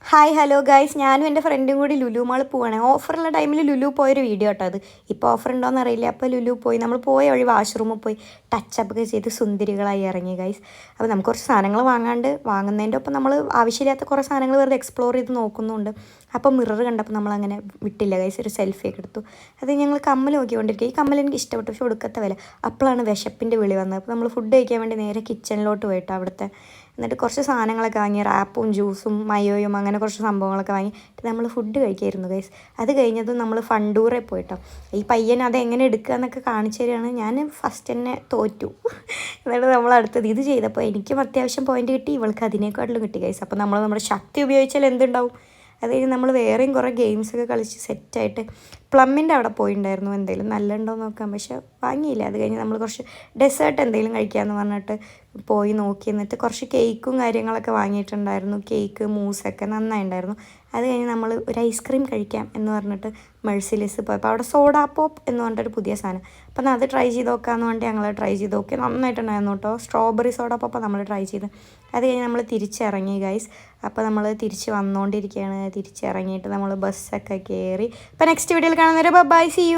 Hi hello guys, ഞാനും എൻ്റെ ഫ്രണ്ടും കൂടി ലുലു മാൾ പോവാണ്. ഓഫറുള്ള ടൈമിൽ ലുലു പോയൊരു വീഡിയോ കേട്ടോ അത്. ഇപ്പോൾ ഓഫർ ഉണ്ടോയെന്ന് അറിയില്ല. അപ്പോൾ ലുലു പോയി, നമ്മൾ പോയ വഴി വാഷ്റൂമിൽ പോയി ടച്ചപ്പ് ഒക്കെ ചെയ്ത് സുന്ദരികളായി ഇറങ്ങി ഗൈസ്. അപ്പോൾ നമുക്ക് കുറച്ച് സാധനങ്ങൾ വാങ്ങുന്നതിൻ്റെ ഒപ്പം നമ്മൾ ആവശ്യമില്ലാത്ത കുറേ സാധനങ്ങൾ വെറുതെ എക്സ്പ്ലോർ ചെയ്ത് നോക്കുന്നുണ്ട്. അപ്പോൾ മിറർ കണ്ടപ്പോൾ നമ്മളങ്ങനെ വിട്ടില്ല ഗൈസ്, ഒരു സെൽഫിയൊക്കെ എടുത്തു. അത് ഞങ്ങൾ കമ്മൽ നോക്കിക്കൊണ്ടിരിക്കുക. ഈ കമ്മൽ എനിക്ക് ഇഷ്ടപ്പെട്ടു, പക്ഷെ ഒടുക്കത്തെ വില. അപ്പോഴാണ് വിശപ്പിൻ്റെ വിളി വന്നത്. അപ്പോൾ നമ്മൾ ഫുഡ് കഴിക്കാൻ വേണ്ടി നേരെ കിച്ചണിലോട്ട് പോയിട്ടോ അവിടുത്തെ. എന്നിട്ട് കുറച്ച് സാധനങ്ങളൊക്കെ വാങ്ങി, റാപ്പും ജ്യൂസും മയോയും അങ്ങനെ കുറച്ച് സംഭവങ്ങളൊക്കെ വാങ്ങി നമ്മൾ ഫുഡ് കഴിക്കായിരുന്നു ഗൈസ്. അത് കഴിഞ്ഞതും നമ്മൾ ഫണ്ടൂറെ പോയിട്ടോ. ഈ പയ്യൻ അത് എങ്ങനെ എടുക്കുക എന്നൊക്കെ കാണിച്ചു തരികയാണ്. ഞാൻ ഫസ്റ്റ് തന്നെ തോറ്റു. എന്നിട്ട് നമ്മൾ അടുത്തത് ഇത് ചെയ്തപ്പോൾ എനിക്കും അത്യാവശ്യം പോയിന്റ് കിട്ടി, ഇവൾക്ക് അതിനേക്കാട്ടിലും കിട്ടി ഗൈസ്. അപ്പോൾ നമ്മൾ നമ്മുടെ ശക്തി ഉപയോഗിച്ചാൽ എന്തുണ്ടാവും. അത് കഴിഞ്ഞ് നമ്മൾ വേറെയും കുറേ ഗെയിംസൊക്കെ കളിച്ച് സെറ്റായിട്ട് പ്ലമ്മിൻ്റെ അവിടെ പോയിട്ടുണ്ടായിരുന്നു. എന്തെങ്കിലും നല്ല ഉണ്ടോ എന്ന് നോക്കാം, പക്ഷെ വാങ്ങിയില്ല. അത് കഴിഞ്ഞ് നമ്മൾ കുറച്ച് ഡെസേർട്ട് എന്തെങ്കിലും കഴിക്കാമെന്ന് പറഞ്ഞിട്ട് പോയി നോക്കി. എന്നിട്ട് കുറച്ച് കേക്കും കാര്യങ്ങളൊക്കെ വാങ്ങിയിട്ടുണ്ടായിരുന്നു. കേക്ക് മൂസൊക്കെ നന്നായിട്ടുണ്ടായിരുന്നു. അത് കഴിഞ്ഞ് നമ്മൾ ഒരു ഐസ്ക്രീം കഴിക്കാം എന്ന് പറഞ്ഞിട്ട് മെഴ്സിലിസ് പോയപ്പോൾ അവിടെ സോഡാ പോപ്പ് എന്ന് പറഞ്ഞിട്ടൊരു പുതിയ സാധനം. അപ്പം അത് ട്രൈ ചെയ്ത് നോക്കാമെന്ന് പറഞ്ഞിട്ട് ഞങ്ങൾ ട്രൈ ചെയ്ത് നോക്കി. നന്നായിട്ടുണ്ടായിരുന്നു കേട്ടോ. സ്ട്രോബെറി സോഡാ പോപ്പ് നമ്മൾ ട്രൈ ചെയ്ത്. അത് കഴിഞ്ഞ് നമ്മൾ തിരിച്ചിറങ്ങി ഗൈസ്. അപ്പോൾ നമ്മൾ തിരിച്ച് വന്നുകൊണ്ടിരിക്കുകയാണ്. തിരിച്ചിറങ്ങിയിട്ട് നമ്മൾ ബസ്സൊക്കെ കയറി. അപ്പോൾ നെക്സ്റ്റ് വീഡിയോയിൽ കാണുന്നവരെ ബൈ, സീ യു.